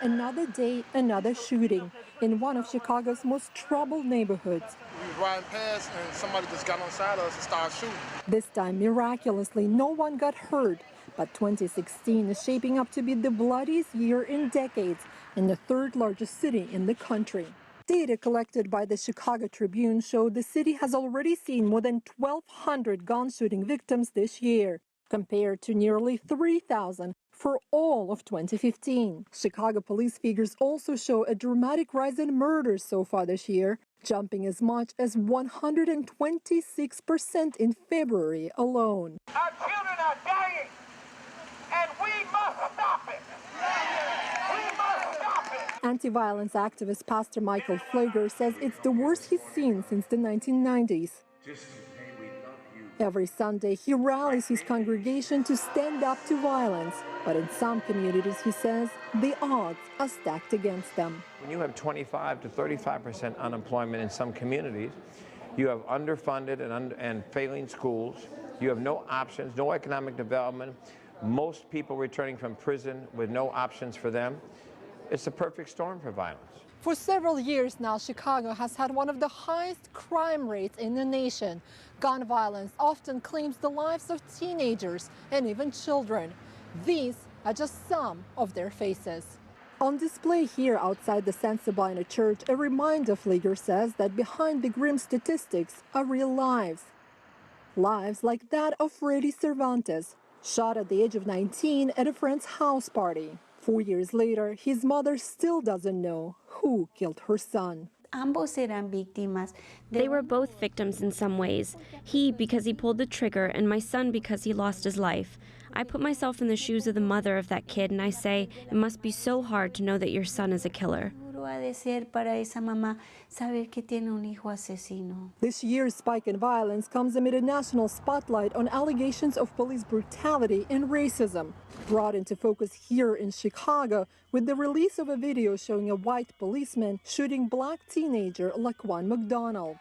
Another day, another shooting in one of Chicago's most troubled neighborhoods. We were riding past and somebody just got on side of us and started shooting. This time, miraculously, no one got hurt. But 2016 is shaping up to be the bloodiest year in decades in the third largest city in the country. Data collected by the Chicago Tribune showed the city has already seen more than 1,200 gun shooting victims this year, compared to nearly 3,000 for all of 2015. Chicago police figures also show a dramatic rise in murders so far this year, jumping as much as 126% in February alone. Our children are dying, and we must stop it. We must stop it. Anti-violence activist Pastor Michael Pfleger says it's the worst he's seen since the 1990s. Every Sunday, he rallies his congregation to stand up to violence. But in some communities, he says, the odds are stacked against them. When you have 25 to 35% unemployment in some communities, you have underfunded and failing schools, you have no options, no economic development, most people returning from prison with no options for them. It's a perfect storm for violence. For several years now, Chicago has had one of the highest crime rates in the nation. Gun violence often claims the lives of teenagers and even children. These are just some of their faces. On display here outside the San Sabina Church, a reminder, Pfleger says, that behind the grim statistics are real lives. Lives like that of Freddy Cervantes, shot at the age of 19 at a friend's house party. 4 years later, his mother still doesn't know who killed her son. They were both victims in some ways. He because he pulled the trigger, and my son because he lost his life. I put myself in the shoes of the mother of that kid, and I say, it must be so hard to know that your son is a killer. This year's spike in violence comes amid a national spotlight on allegations of police brutality and racism, brought into focus here in Chicago with the release of a video showing a white policeman shooting black teenager Laquan McDonald.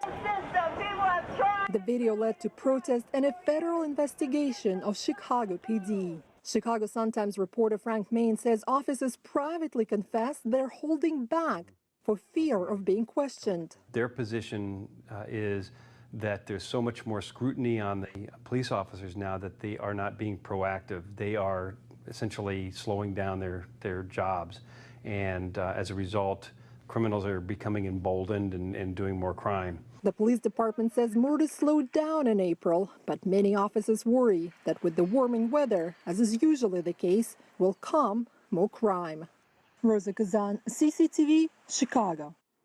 The video led to protests and a federal investigation of Chicago PD. Chicago Sun-Times reporter Frank Main says officers privately confessed they're holding back for fear of being questioned. Their position is that there's so much more scrutiny on the police officers now that they are not being proactive. They are essentially slowing down their jobs, and as a result, criminals are becoming emboldened and doing more crime. The police department says murders slowed down in April, but many officers worry that with the warming weather, as is usually the case, will come more crime. Roza, Kazan, CCTV, Chicago.